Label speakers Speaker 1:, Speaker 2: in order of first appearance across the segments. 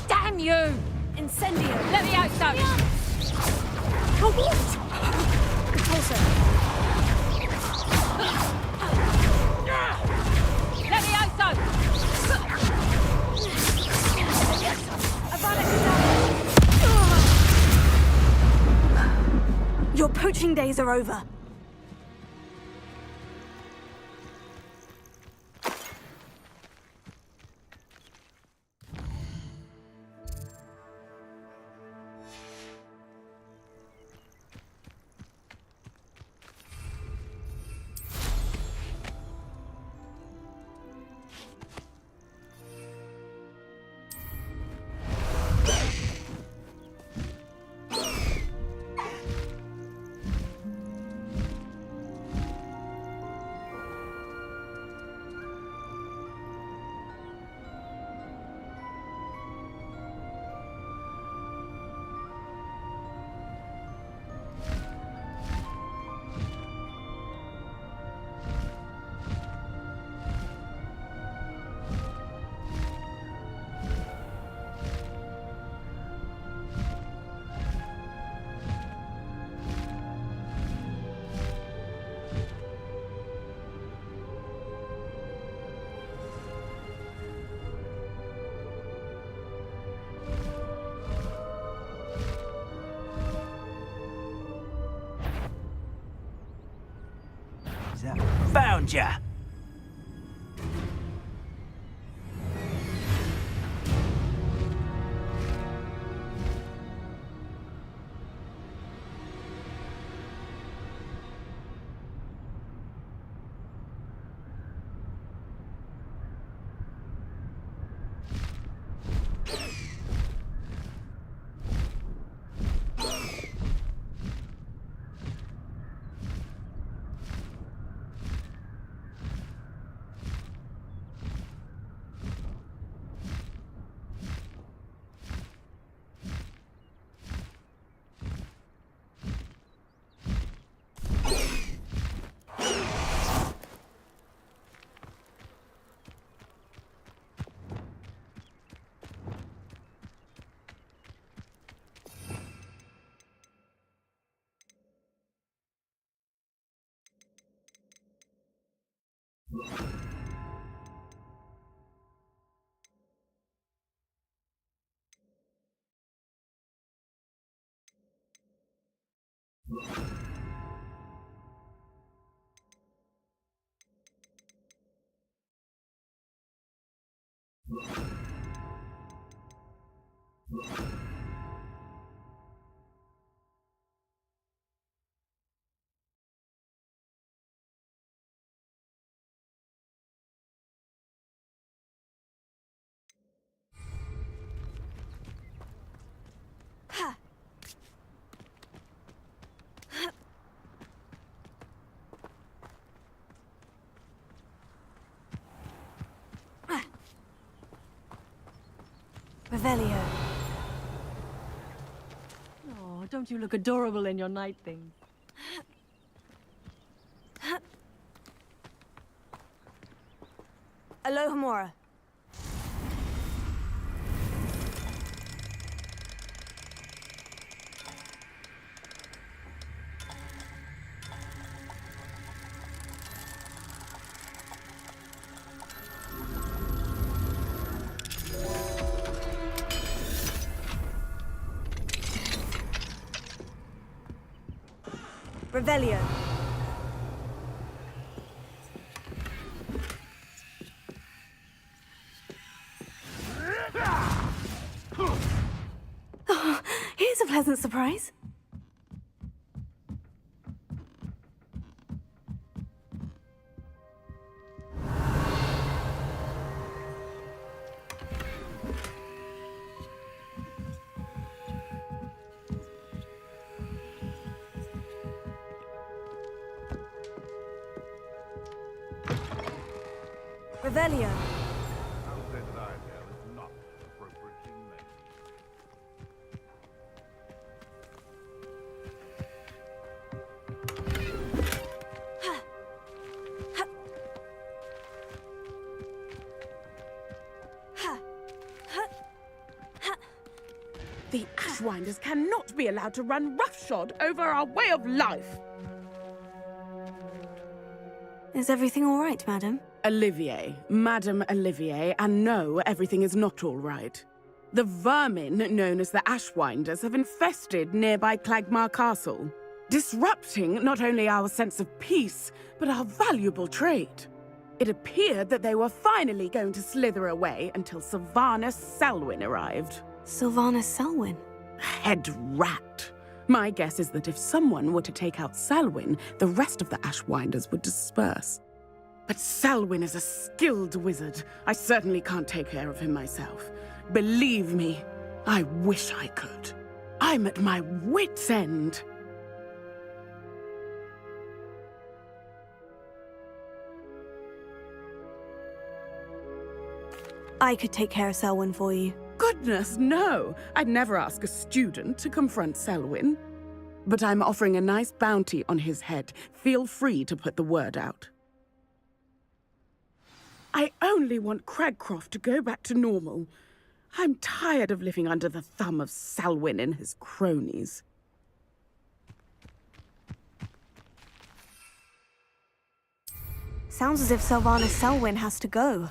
Speaker 1: Damn you! Incendio! Levioso! Oh, what? Repulsor! Levioso! Avada Kedavra! Your poaching days are over.
Speaker 2: Found ya!
Speaker 1: Revelio.
Speaker 3: Oh, don't you look adorable in your night things?
Speaker 1: Alohomora. Revelio. Oh, here's a pleasant surprise. Revelio.
Speaker 4: I'll say that I feel is not appropriately named.
Speaker 5: The Ashwinders cannot be allowed to run roughshod over our way of life.
Speaker 1: Is everything all right, madam?
Speaker 5: Olivier, Madame Olivier, and no, everything is not all right. The vermin known as the Ashwinders have infested nearby Clagmar Castle, disrupting not only our sense of peace, but our valuable trade. It appeared that they were finally going to slither away until Sylvanus Selwyn arrived.
Speaker 1: Sylvanus Selwyn.
Speaker 5: Head rat. My guess is that if someone were to take out Selwyn, the rest of the Ashwinders would disperse. But Selwyn is a skilled wizard. I certainly can't take care of him myself. Believe me, I wish I could. I'm at my wit's end.
Speaker 1: I could take care of Selwyn for you.
Speaker 5: Goodness, no! I'd never ask a student to confront Selwyn. But I'm offering a nice bounty on his head. Feel free to put the word out. I only want Cragcroft to go back to normal. I'm tired of living under the thumb of Selwyn and his cronies.
Speaker 1: Sounds as if Sylvanus Selwyn has to go.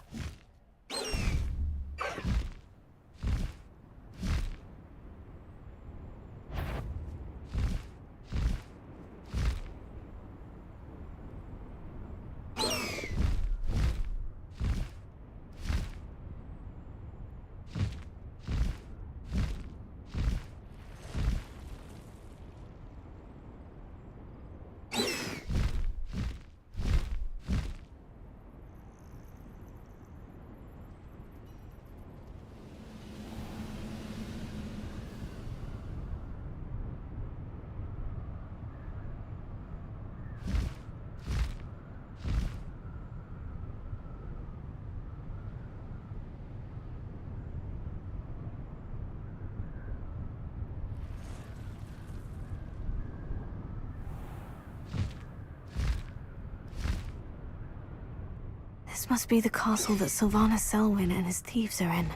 Speaker 1: This must be the castle that Sylvanus Selwyn and his thieves are in.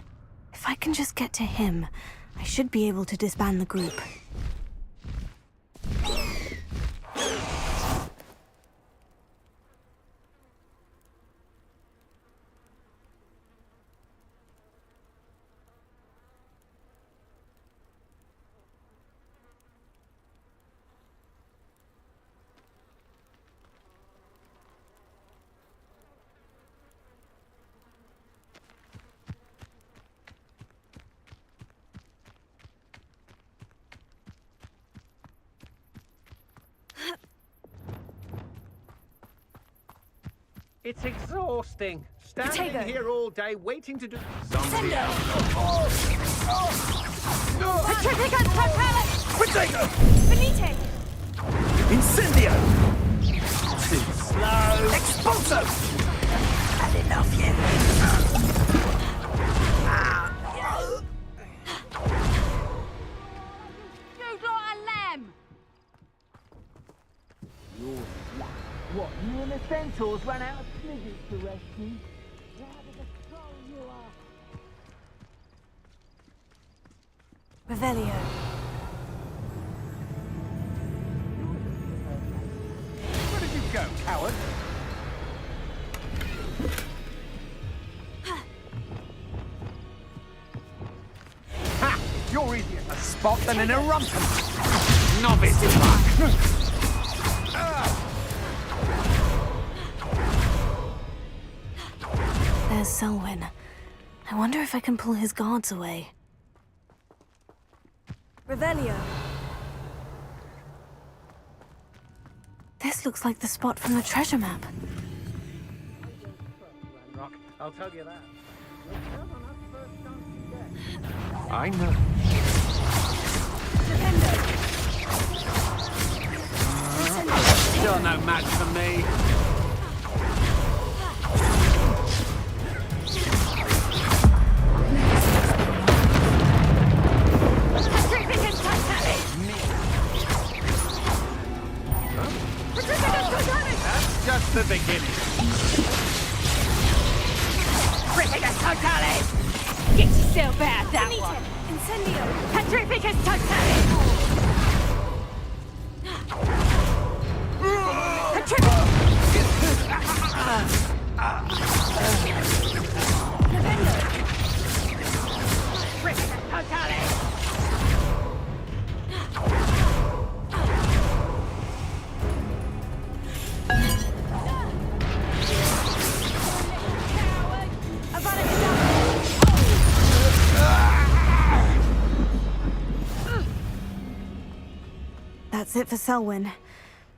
Speaker 1: If I can just get to him, I should be able to disband the group.
Speaker 6: It's exhausting. Standing
Speaker 1: Potato.
Speaker 6: here all day waiting to do...
Speaker 1: Sendo!
Speaker 2: Potato!
Speaker 1: Finite!
Speaker 2: Incendio! Too slow! Expulso! Had enough yet?
Speaker 3: You got a lamb!
Speaker 6: What, you and the centaurs ran out of midgets to rescue? How big a troll you are!
Speaker 1: Revelio.
Speaker 4: Where did you go, coward? Ha! You're easier to spot than an irrumpent. Novice luck.
Speaker 1: There's Selwyn. I wonder if I can pull his guards away. Revelio. This looks like the spot from the treasure map.
Speaker 2: Rock, I'll tell you that. I know. Still no match for me. That's just the beginning.
Speaker 3: Petrificus Totalis! Get yourself out that one!
Speaker 1: Incendio!
Speaker 3: Petrificus Totalis! Petrificus Totalis!
Speaker 1: That's it for Selwyn.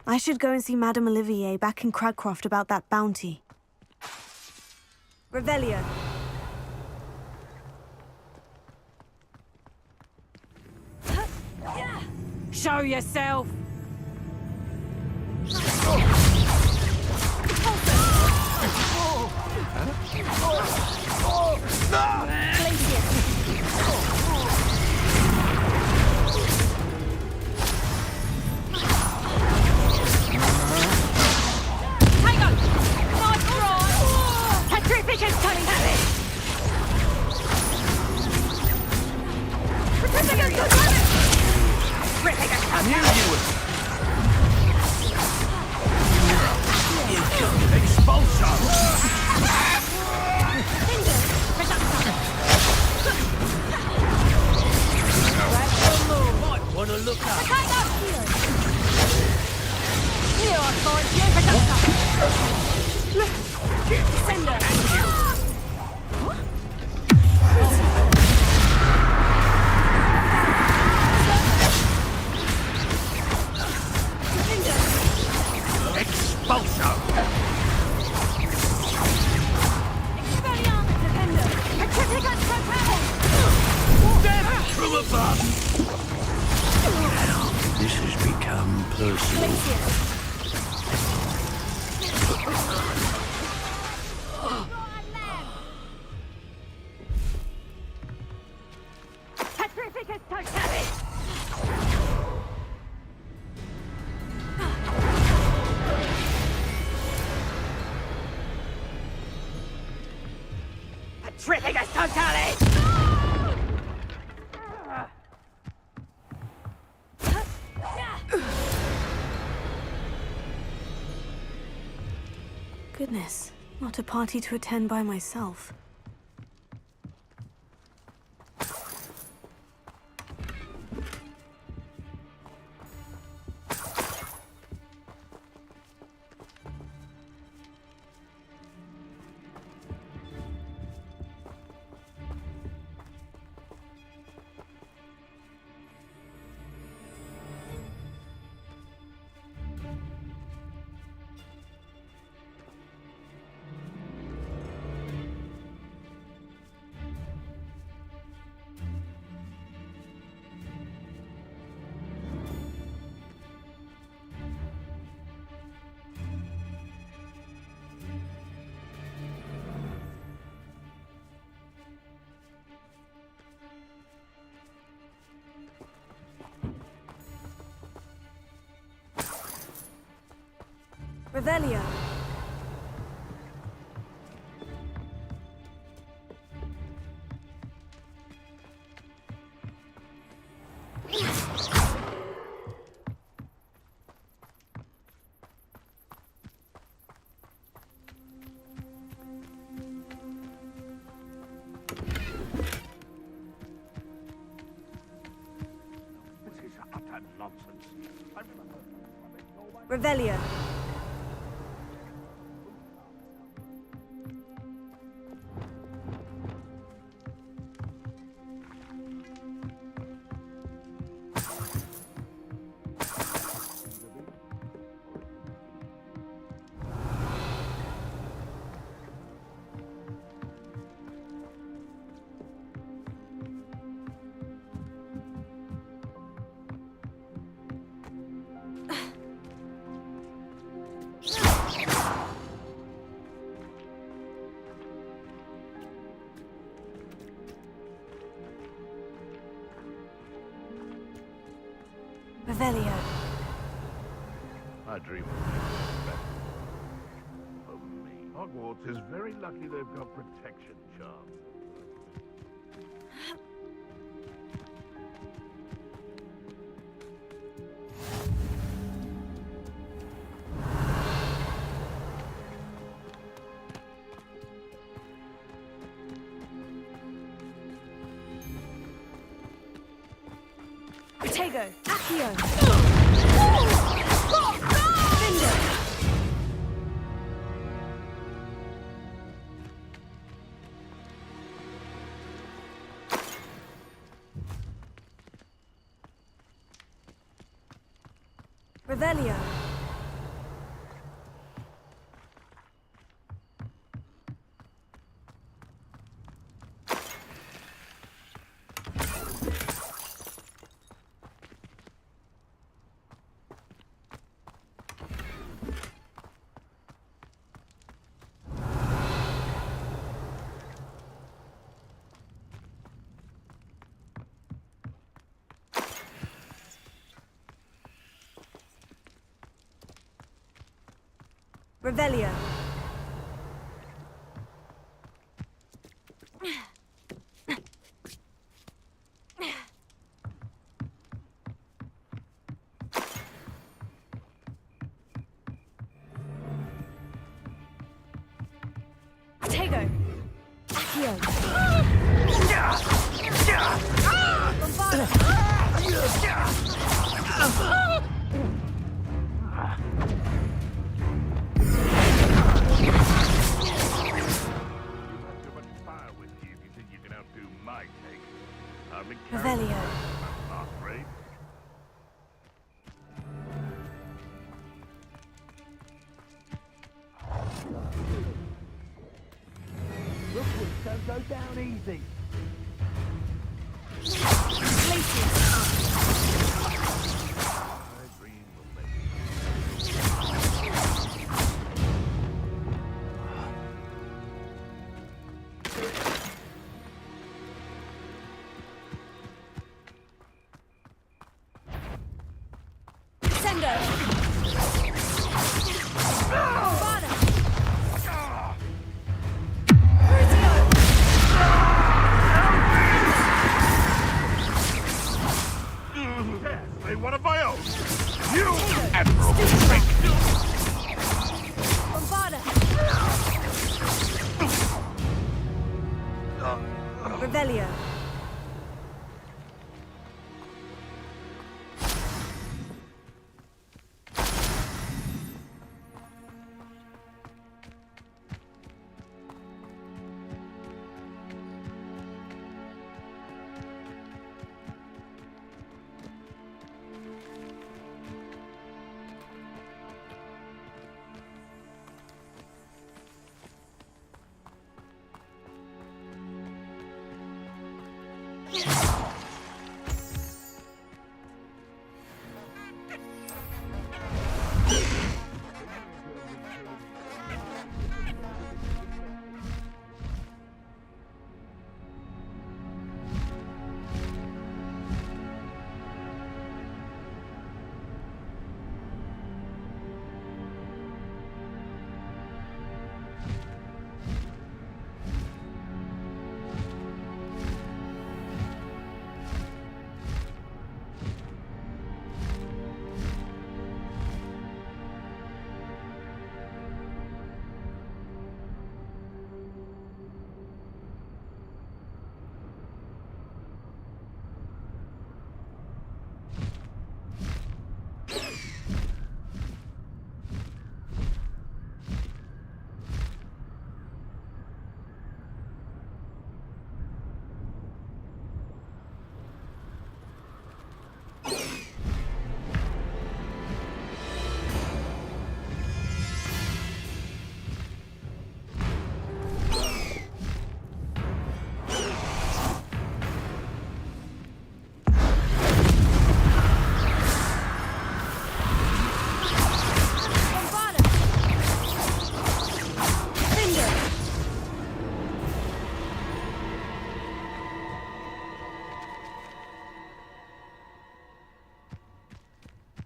Speaker 1: I should go and see Madame Olivier back in Cragcroft about that bounty. Revelio.
Speaker 3: Show yourself! Hang on! Nice try! Petrificus Totalis! Petrificus Totalis! Petrificus
Speaker 2: I knew
Speaker 3: Totalis!
Speaker 2: you would. Expulsion! Might want to look up.
Speaker 3: Here I find you! Sender!
Speaker 2: Expulsion!
Speaker 3: Petrificus Totalis!
Speaker 2: Death from above! This has become personal.
Speaker 3: Petrificus Totalis! Petrificus Totalis!
Speaker 1: Goodness, not a party to attend by myself. Revelio.
Speaker 4: This is utter nonsense.
Speaker 1: Revelio. Revelio.
Speaker 4: I dream of things better. For me. Hogwarts is very lucky they've got protection charms.
Speaker 1: Protego. Accio. Findo. Revelio. Revelio. Protego. Accio. Bombarda.
Speaker 4: Too much fire with you if you think you can outdo my take. I'm in
Speaker 1: Revelio.
Speaker 4: I'm not afraid.
Speaker 6: Rookwood don't go down easy.
Speaker 4: I dream of making
Speaker 1: Sendo. Bombarda.
Speaker 4: Yes, they one of my own. You admirable trick.
Speaker 1: Bombarda. Revelio.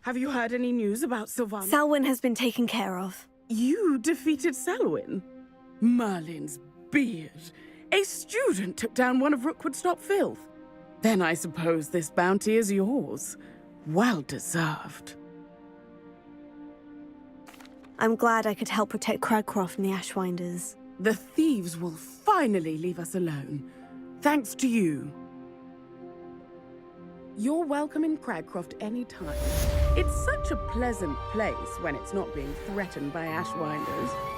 Speaker 5: Have you heard any news about Sylvana?
Speaker 1: Selwyn has been taken care of.
Speaker 5: You defeated Selwyn? Merlin's beard. A student took down one of Rookwood's top filth. Then I suppose this bounty is yours. Well deserved.
Speaker 1: I'm glad I could help protect Cragcroft from the Ashwinders.
Speaker 5: The thieves will finally leave us alone. Thanks to you. You're welcome in Cragcroft anytime. It's such a pleasant place when it's not being threatened by Ashwinders.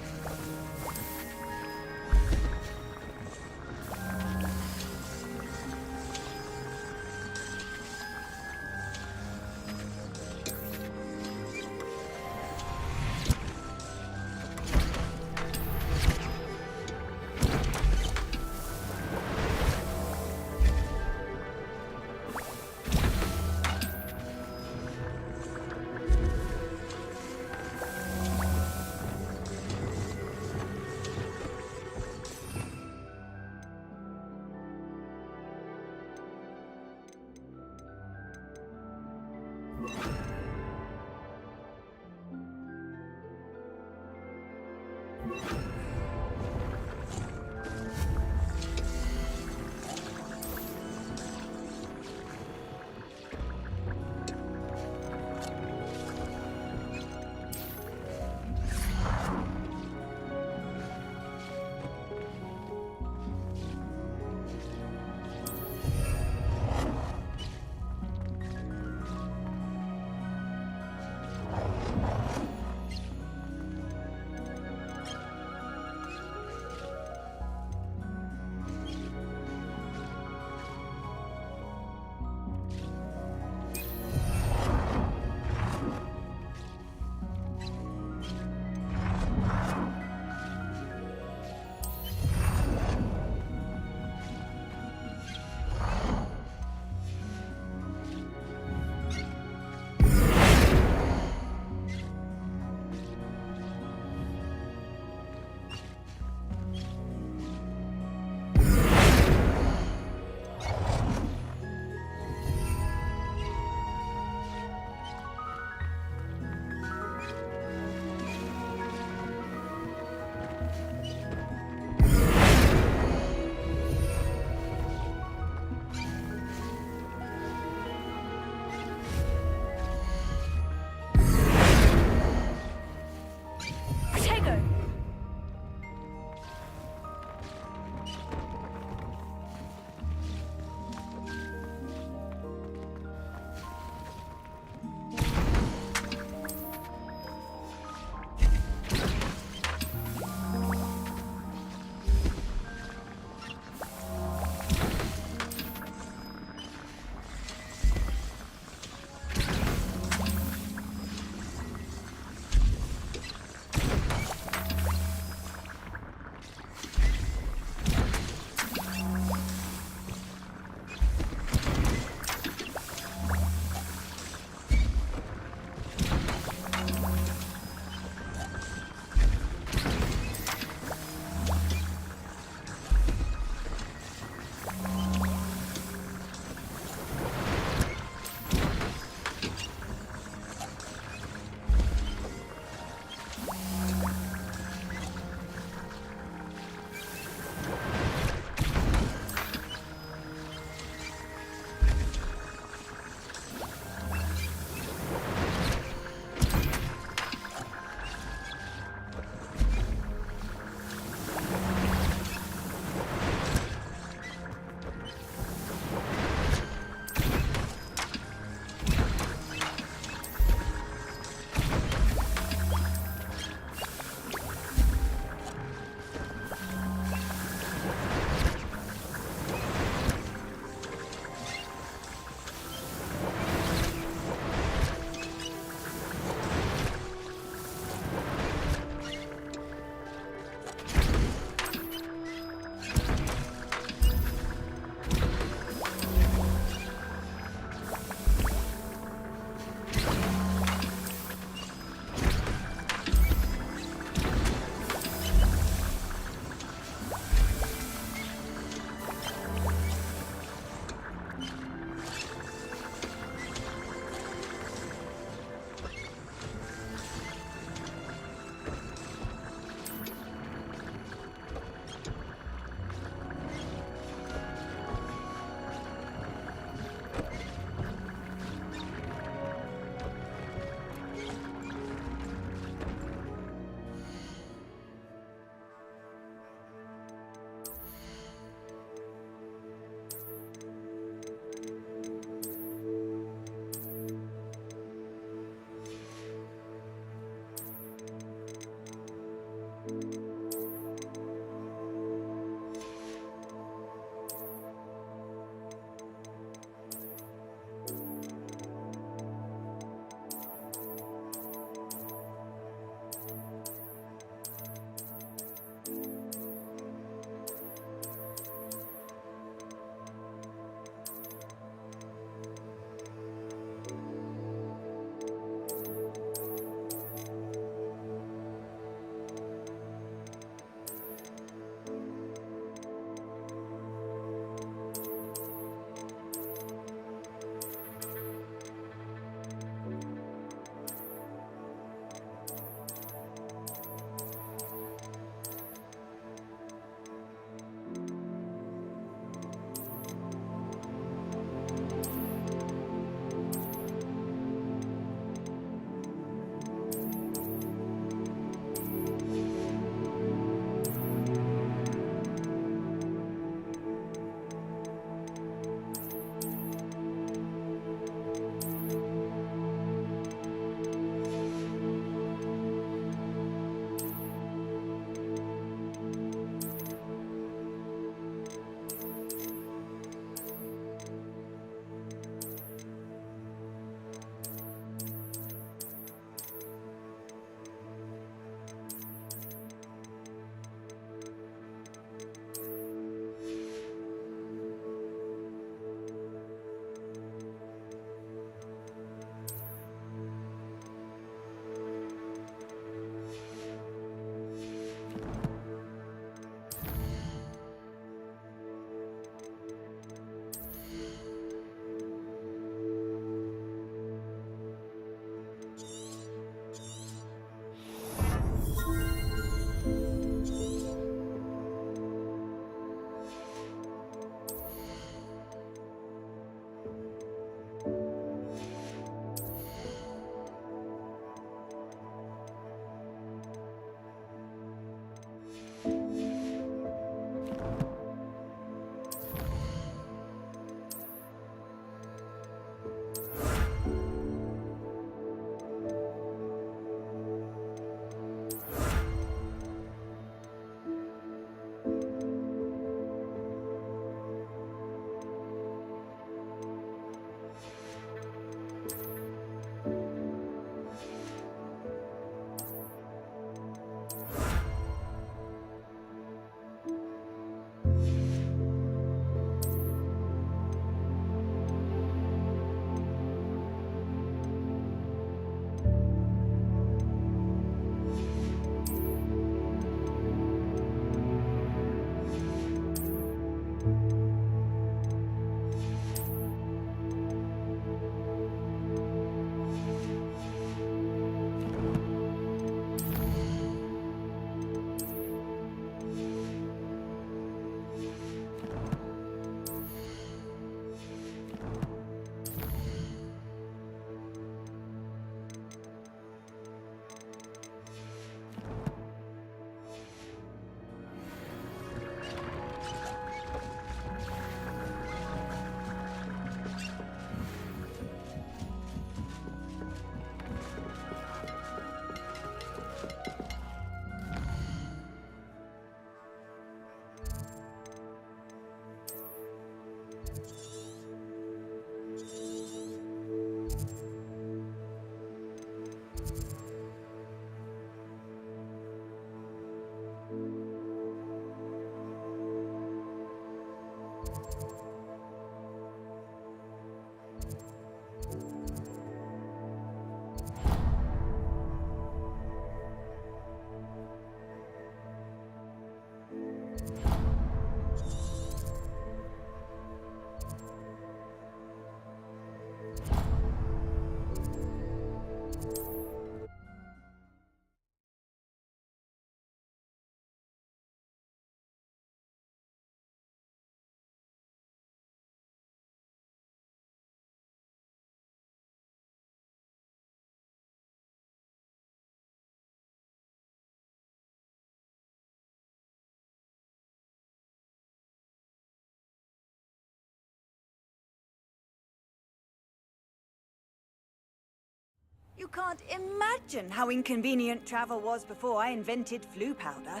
Speaker 7: You can't imagine how inconvenient travel was before I invented flu powder.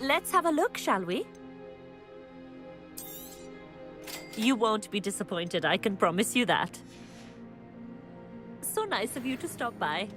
Speaker 8: Let's have a look, shall we? You won't be disappointed, I can promise you that. So nice of you to stop by.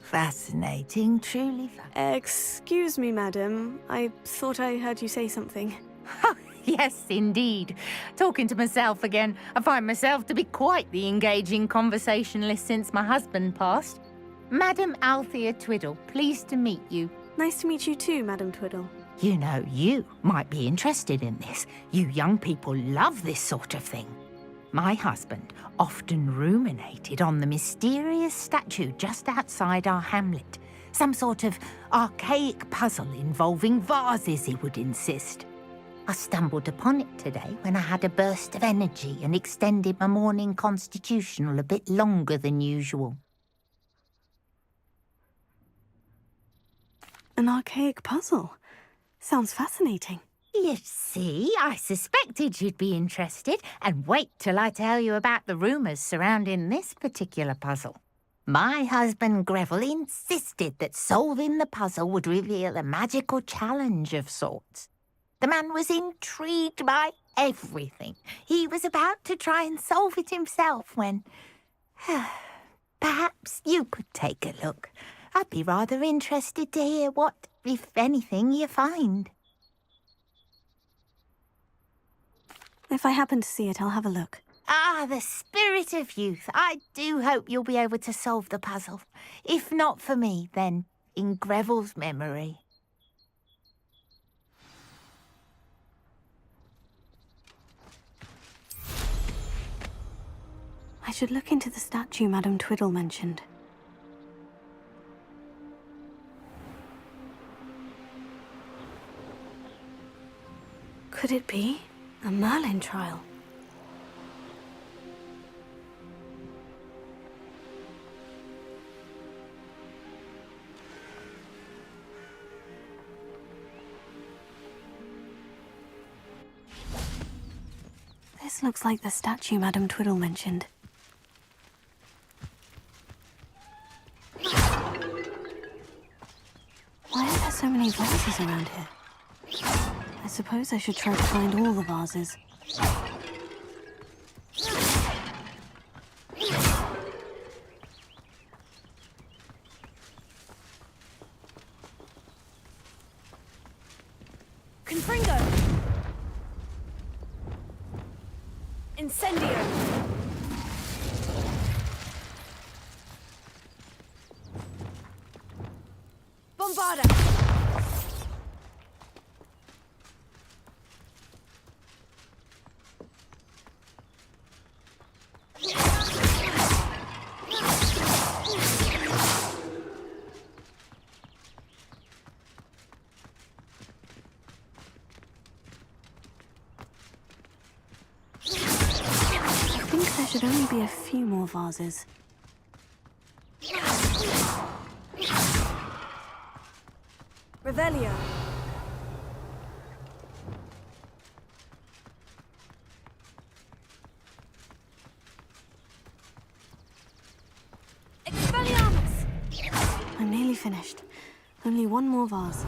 Speaker 9: Fascinating, truly fascinating.
Speaker 1: Excuse me, madam. I thought I heard you say something.
Speaker 9: Yes, indeed. Talking to myself again. I find myself to be quite the engaging conversationalist since my husband passed. Madam Althea Twiddle, pleased to meet you.
Speaker 1: Nice to meet you too, Madam Twiddle.
Speaker 9: You know, you might be interested in this. You young people love this sort of thing. My husband often ruminated on the mysterious statue just outside our hamlet. Some sort of archaic puzzle involving vases, he would insist. I stumbled upon it today when I had a burst of energy and extended my morning constitutional a bit longer than usual.
Speaker 1: An archaic puzzle. Sounds fascinating.
Speaker 9: You see, I suspected you'd be interested, and wait till I tell you about the rumours surrounding this particular puzzle. My husband Greville insisted that solving the puzzle would reveal a magical challenge of sorts. The man was intrigued by everything. He was about to try and solve it himself when... Perhaps you could take a look. I'd be rather interested to hear what, if anything, you find.
Speaker 1: If I happen to see it, I'll have a look.
Speaker 9: Ah, the spirit of youth. I do hope you'll be able to solve the puzzle. If not for me, then in Greville's memory.
Speaker 1: I should look into the statue Madam Twiddle mentioned. Could it be a Merlin trial? This looks like the statue Madam Twiddle mentioned. Why are there so many vases around here? I suppose I should try to find all the vases.
Speaker 7: Confringo! Incendio! Bombarda!
Speaker 1: I think there should only be a few more vases.
Speaker 7: Revelio. Expelliarmus!
Speaker 1: I'm nearly finished. Only one more vase.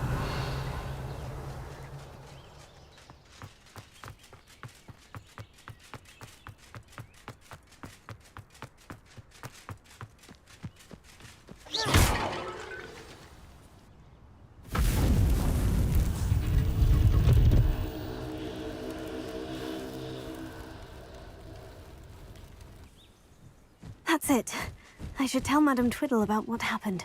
Speaker 1: That's it. I should tell Madame Twiddle about what happened.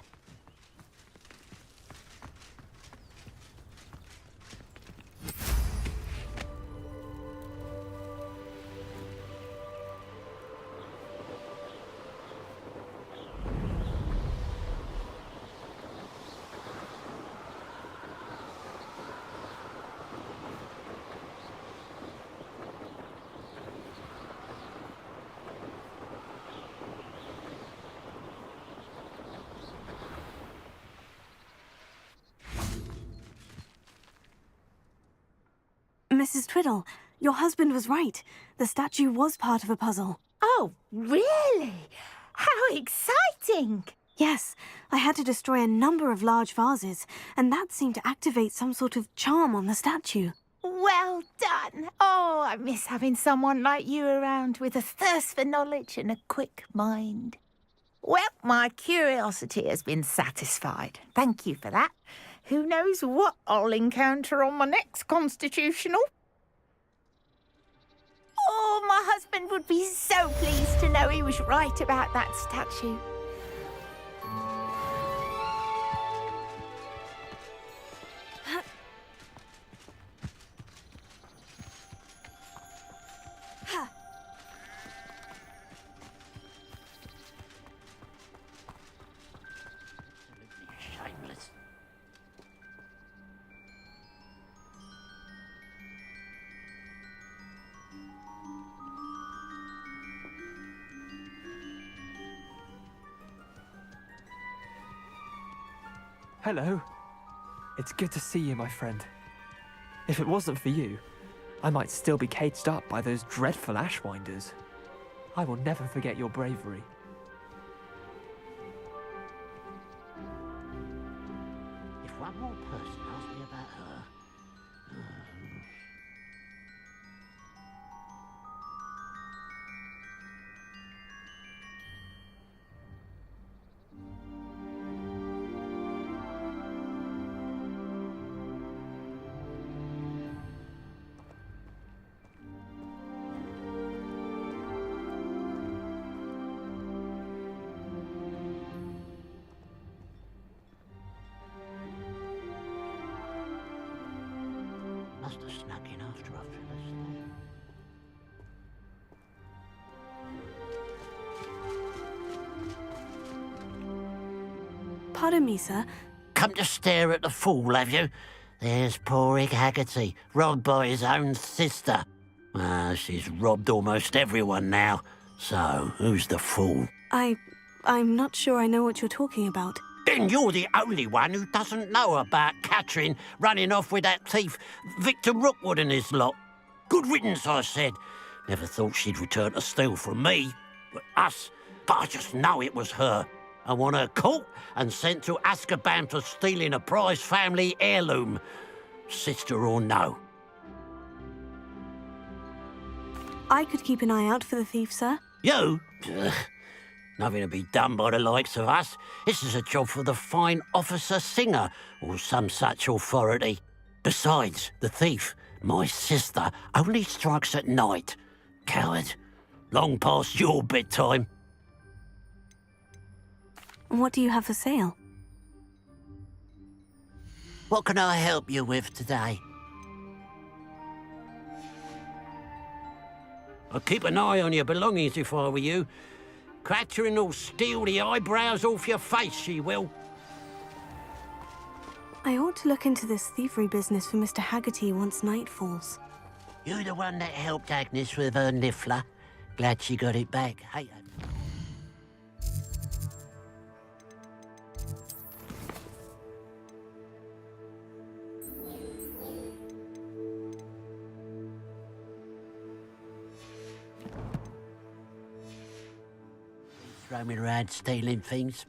Speaker 1: Mrs. Twiddle, your husband was right. The statue was part of a puzzle.
Speaker 9: Oh, really? How exciting!
Speaker 1: Yes, I had to destroy a number of large vases, and that seemed to activate some sort of charm on the statue.
Speaker 9: Well done. Oh, I miss having someone like you around with a thirst for knowledge and a quick mind. Well, my curiosity has been satisfied. Thank you for that. Who knows what I'll encounter on my next constitutional? Oh, my husband would be so pleased to know he was right about that statue.
Speaker 2: Shameless.
Speaker 10: Hello. It's good to see you, my friend. If it wasn't for you, I might still be caged up by those dreadful ashwinders. I will never forget your bravery.
Speaker 2: If one more person asks me about her... Must have snuck in after I fell asleep.
Speaker 1: Pardon me, sir.
Speaker 2: Come to stare at the fool, have you? There's poor Ig Haggerty, robbed by his own sister. She's robbed almost everyone now. So, who's the fool?
Speaker 1: I'm not sure I know what you're talking about.
Speaker 2: Then you're the only one who doesn't know about Catherine running off with that thief, Victor Rookwood and his lot. Good riddance, I said. Never thought she'd return to steal from me, but us. But I just know it was her. I want her caught and sent to Azkaban for stealing a prize family heirloom. Sister or no.
Speaker 1: I could keep an eye out for the thief, sir.
Speaker 2: You? Ugh. Nothing to be done by the likes of us. This is a job for the fine officer Singer, or some such authority. Besides, the thief, my sister, only strikes at night. Coward. Long past your bedtime.
Speaker 1: What do you have for sale?
Speaker 2: What can I help you with today? I'd keep an eye on your belongings if I were you. Catherine will steal the eyebrows off your face, she will.
Speaker 1: I ought to look into this thievery business for Mr. Haggerty once night falls.
Speaker 2: You the one that helped Agnes with her niffler? Glad she got it back. Hey. Roaming around stealing things.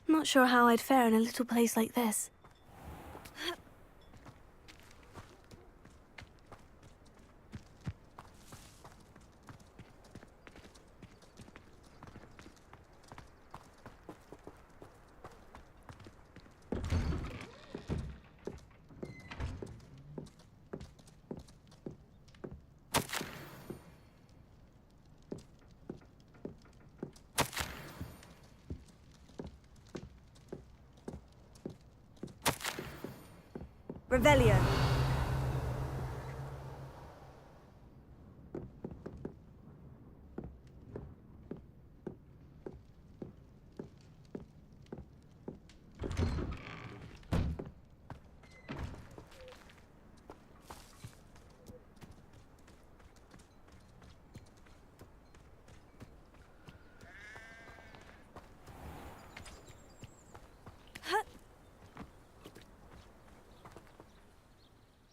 Speaker 1: Not sure how I'd fare in a little place like this.
Speaker 7: Revelio.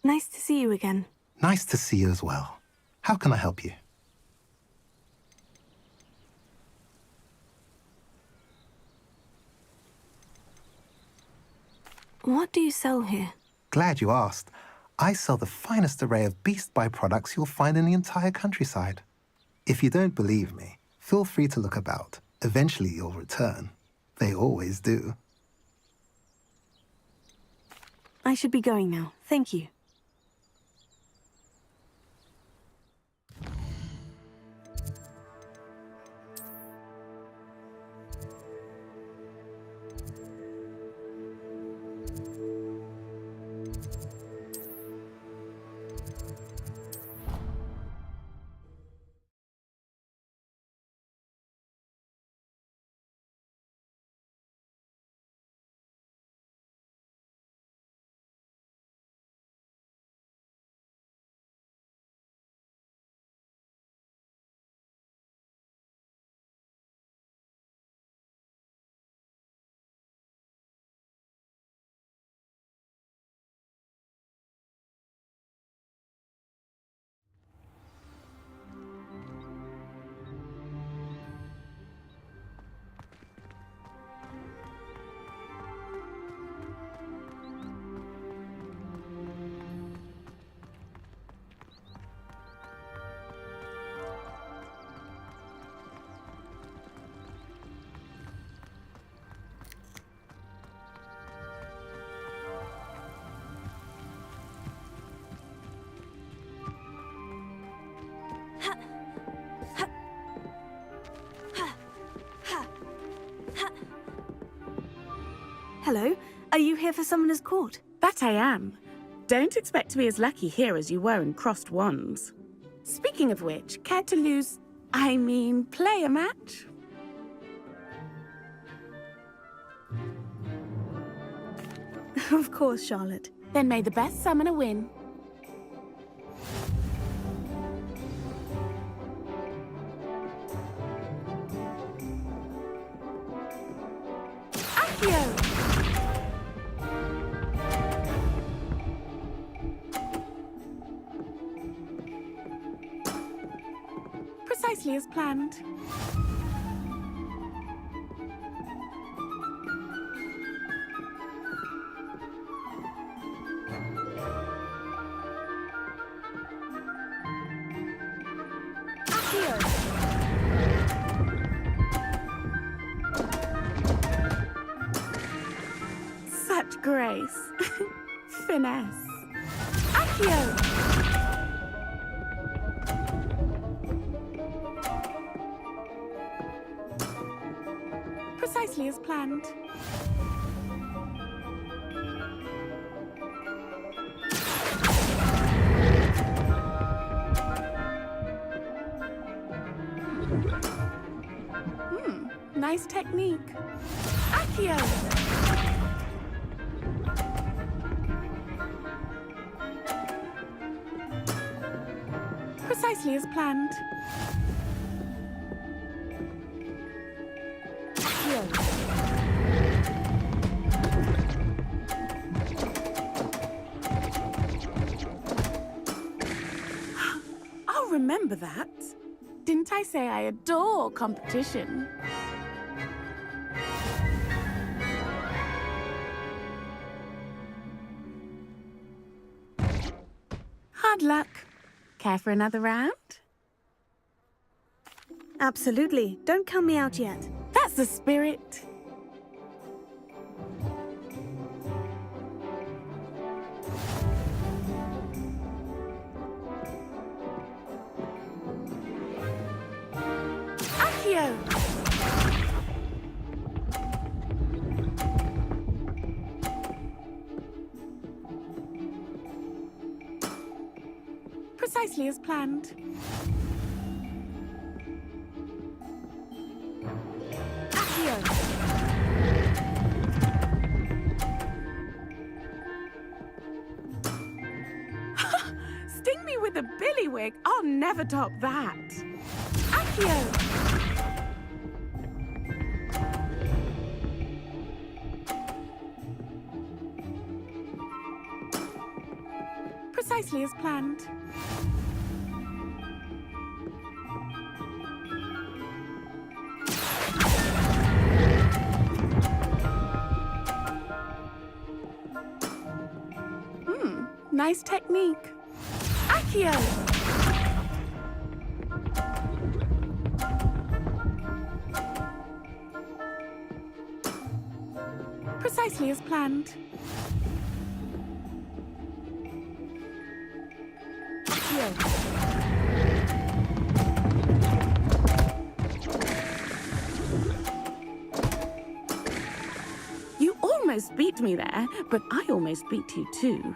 Speaker 1: Nice to see you again.
Speaker 11: Nice to see you as well. How can I help you?
Speaker 1: What do you sell here?
Speaker 11: Glad you asked. I sell the finest array of beast byproducts you'll find in the entire countryside. If you don't believe me, feel free to look about. Eventually you'll return. They always do.
Speaker 1: I should be going now. Thank you. Hello. Are you here for Summoner's Court?
Speaker 5: That I am. Don't expect to be as lucky here as you were in Crossed Wands. Speaking of which, care to play a match?
Speaker 1: Of course, Charlotte.
Speaker 5: Then may the best summoner win. Accio! Precisely as planned. Such grace. Finesse. Accio! Precisely as planned. Nice technique. Accio! Precisely as planned. Accio! I'll remember that. Didn't I say I adore competition? Hard luck. Care for another round?
Speaker 1: Absolutely. Don't count me out yet.
Speaker 5: That's the spirit. Accio! Precisely as planned. Accio! Sting me with a billywig. I'll never top that. Accio! Precisely as planned. Nice technique. Accio! Precisely as planned. Accio! You almost beat me there, but I almost beat you too.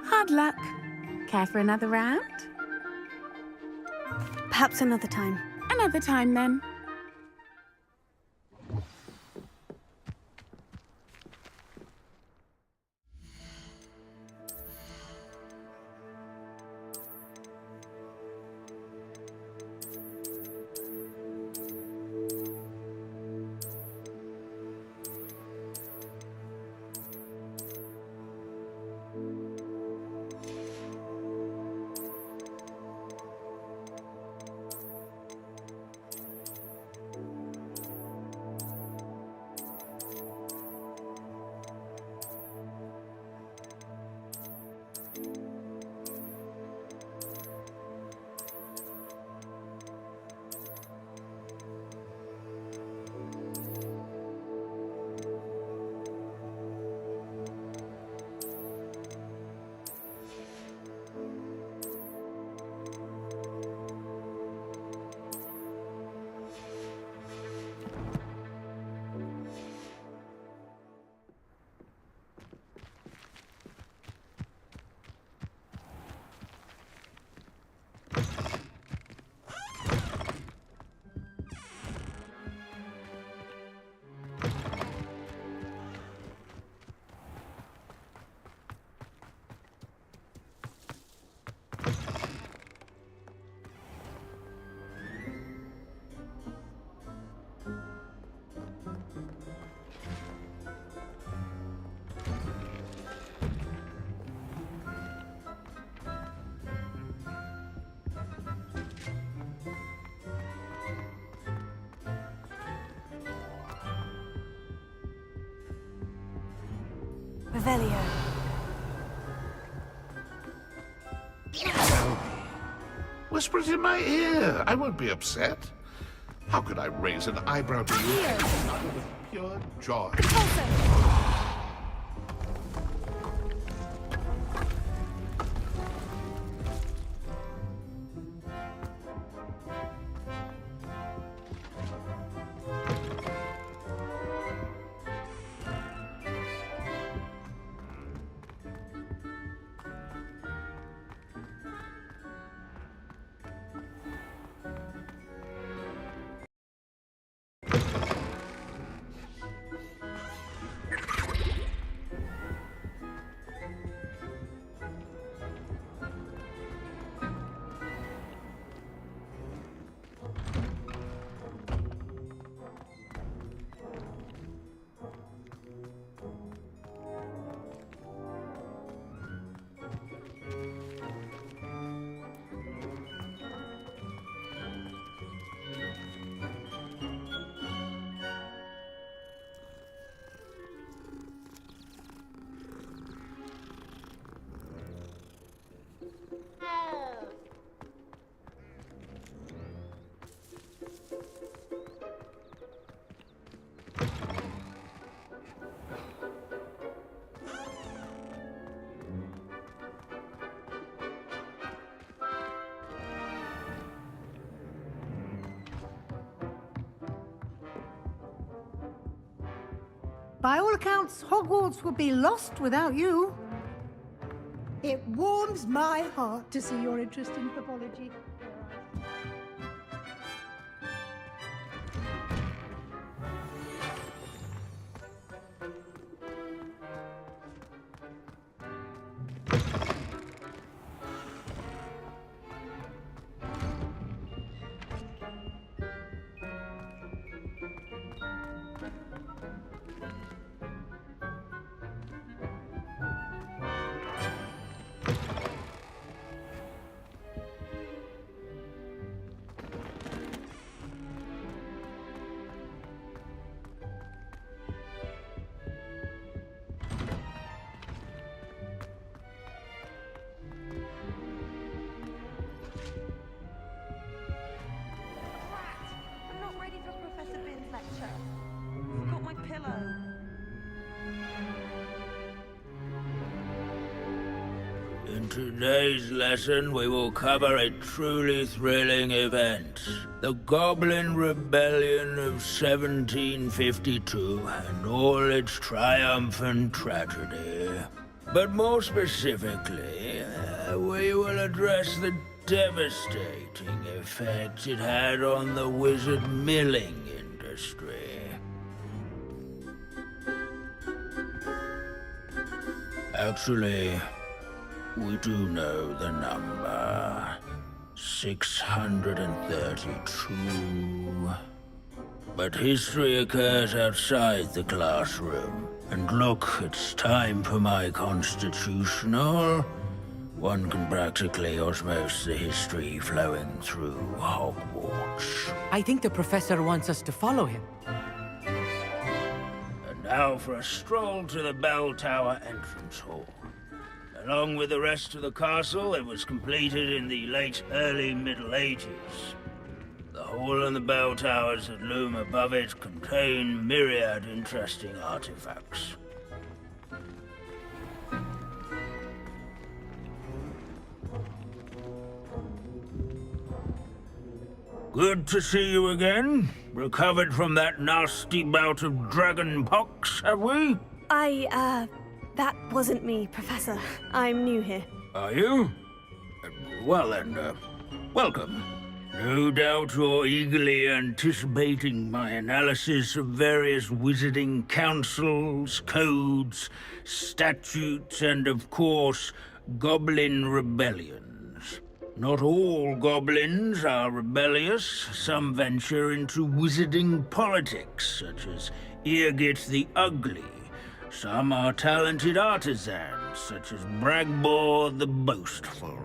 Speaker 5: Hard luck. Care for another round?
Speaker 1: Perhaps another time.
Speaker 5: Another time, then.
Speaker 1: Revelio.
Speaker 4: Whisper it in my ear. I won't be upset. How could I raise an eyebrow to you? Not with pure joy.
Speaker 12: By all accounts, Hogwarts would be lost without you. It warms my heart to see your interest in pathology.
Speaker 13: In today's lesson, we will cover a truly thrilling event. The Goblin Rebellion of 1752 and all its triumphant tragedy. But more specifically, we will address the devastating effect it had on the wizard milling industry. Actually, we do know the number. 632. But history occurs outside the classroom. And look, it's time for my constitutional. One can practically osmose the history flowing through Hogwarts.
Speaker 6: I think the professor wants us to follow him.
Speaker 13: And now for a stroll to the Bell Tower entrance hall. Along with the rest of the castle, it was completed in the early Middle Ages. The hall and the bell towers that loom above it contain myriad interesting artifacts. Good to see you again. Recovered from that nasty bout of dragon pox, have we?
Speaker 1: That wasn't me, Professor. I'm new here.
Speaker 13: Are you? Well then, welcome. No doubt you're eagerly anticipating my analysis of various wizarding councils, codes, statutes, and of course, goblin rebellions. Not all goblins are rebellious. Some venture into wizarding politics, such as Eargit the Ugly. Some are talented artisans, such as Bragbor the Boastful.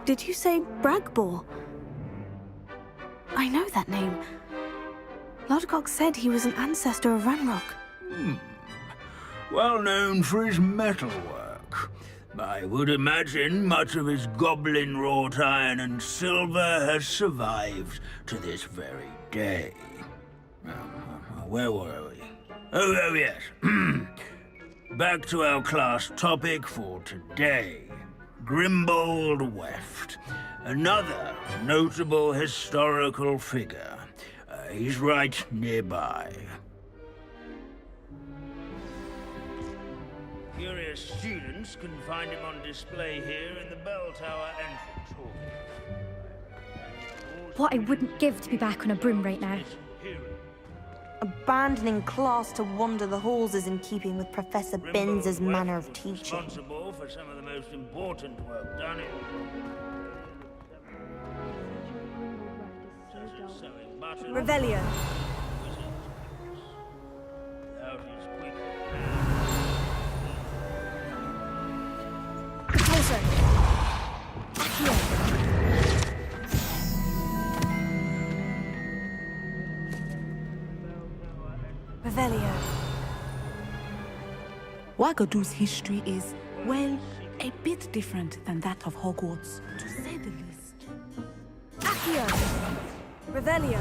Speaker 1: Did you say Bragbor? I know that name. Lodgok said he was an ancestor of Ranrock.
Speaker 13: Well known for his metalwork. I would imagine much of his goblin-wrought iron and silver has survived to this very day. Where were we? Oh yes. Back to our class topic for today. Grimbold Weft. Another notable historical figure. He's right nearby. Curious students can find him on display here in the bell tower entrance hall.
Speaker 14: What I wouldn't give to be back on a broom right now.
Speaker 15: Abandoning class to wander the halls is in keeping with Professor Binns' manner of teaching.
Speaker 13: Responsible for some of the most important work done in
Speaker 7: Revelio.
Speaker 14: Closer.
Speaker 7: Revelio.
Speaker 5: Wagadu's history is, well, a bit different than that of Hogwarts, to say the least.
Speaker 7: Accio. Revelio.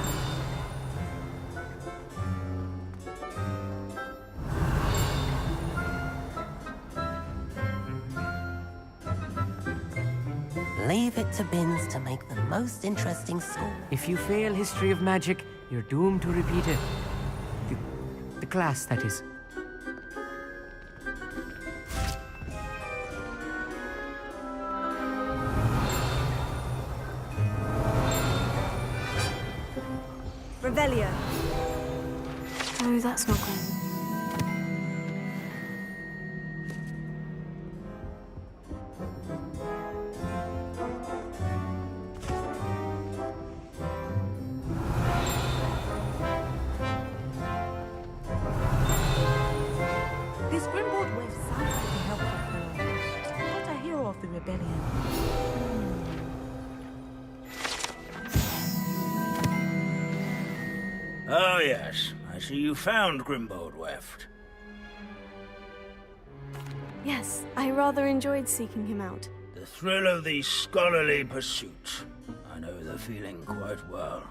Speaker 16: Leave it to Binns to make the most interesting school.
Speaker 6: If you fail history of magic, you're doomed to repeat it. The class, that is.
Speaker 7: Revelio.
Speaker 1: Oh, that's not good.
Speaker 5: This Grimbold wave sounds like a helpful fellow. Not a hero of the rebellion.
Speaker 13: Oh yes, I see you found Grimbold Weft.
Speaker 1: Yes, I rather enjoyed seeking him out.
Speaker 13: The thrill of the scholarly pursuit. I know the feeling quite well.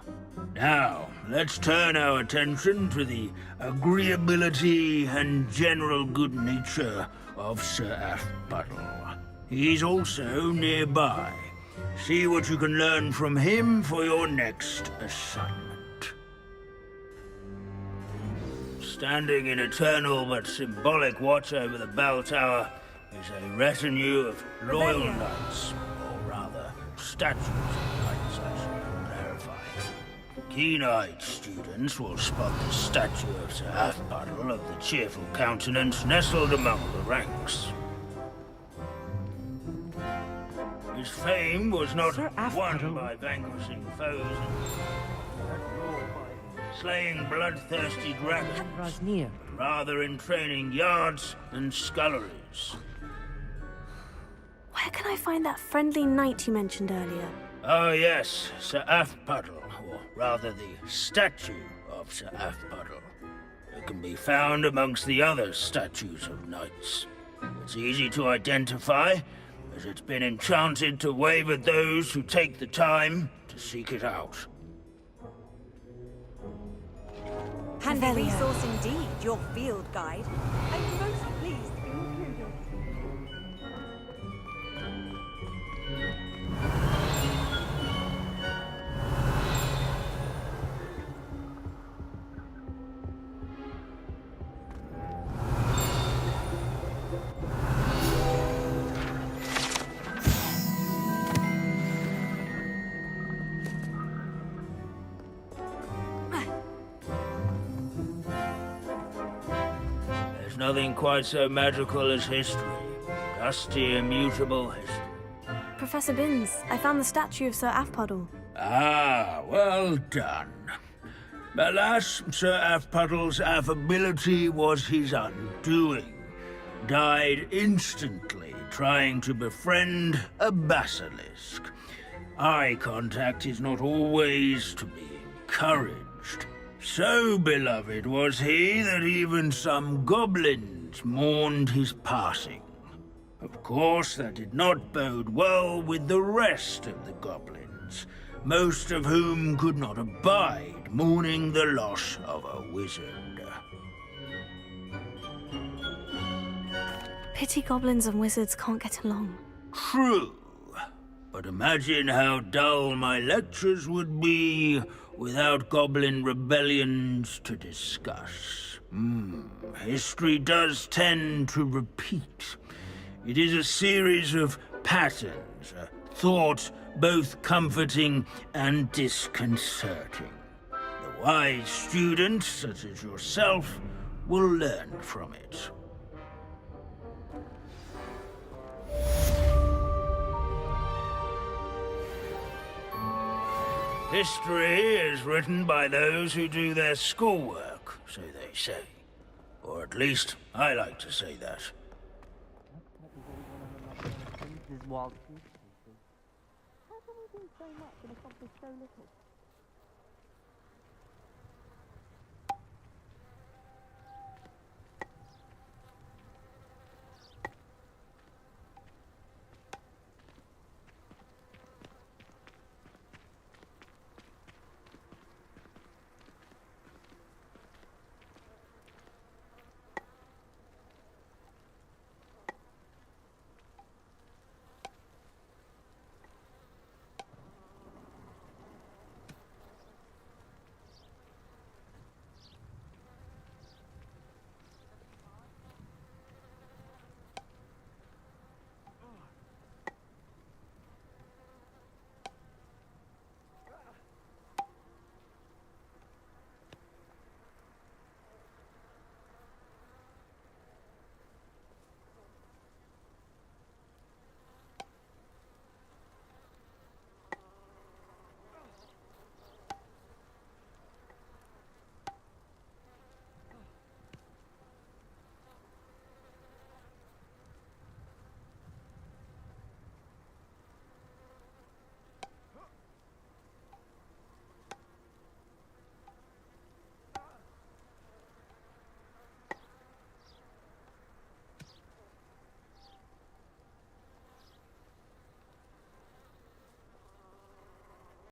Speaker 13: Now, let's turn our attention to the agreeability and general good nature of Sir Aphbuttle. He's also nearby. See what you can learn from him for your next assignment. Standing in eternal but symbolic watch over the bell tower is a retinue of loyal knights, or rather, statues of knights, I should clarify. Keen-eyed students will spot the statue of Sir Aphbuttle of the cheerful countenance nestled among the ranks. His fame was not won by vanquishing foes, nor by slaying bloodthirsty dragons, but rather in training yards and sculleries.
Speaker 1: Where can I find that friendly knight you mentioned earlier?
Speaker 13: Oh yes, Sir Aphbuttle, or rather the statue of Sir Aphbuttle. It can be found amongst the other statues of knights. It's easy to identify, as it's been enchanted to wave at those who take the time to seek it out.
Speaker 7: Handy resource indeed, your field guide. I'm most pleased to be included.
Speaker 13: There's nothing quite so magical as history. Dusty, immutable history.
Speaker 1: Professor Binns, I found the statue of Sir Aphbuttle.
Speaker 13: Ah, well done. Alas, Sir Aphbuttle's affability was his undoing. Died instantly trying to befriend a basilisk. Eye contact is not always to be encouraged. So beloved was he that even some goblins mourned his passing. Of course, that did not bode well with the rest of the goblins, most of whom could not abide mourning the loss of a wizard.
Speaker 1: Pity goblins and wizards can't get along.
Speaker 13: True. But imagine how dull my lectures would be without goblin rebellions to discuss. History does tend to repeat. It is a series of patterns, a thought both comforting and disconcerting. The wise student, such as yourself, will learn from it. History is written by those who do their schoolwork, so they say. Or at least, I like to say that.
Speaker 6: How can we do so much and accomplish so little?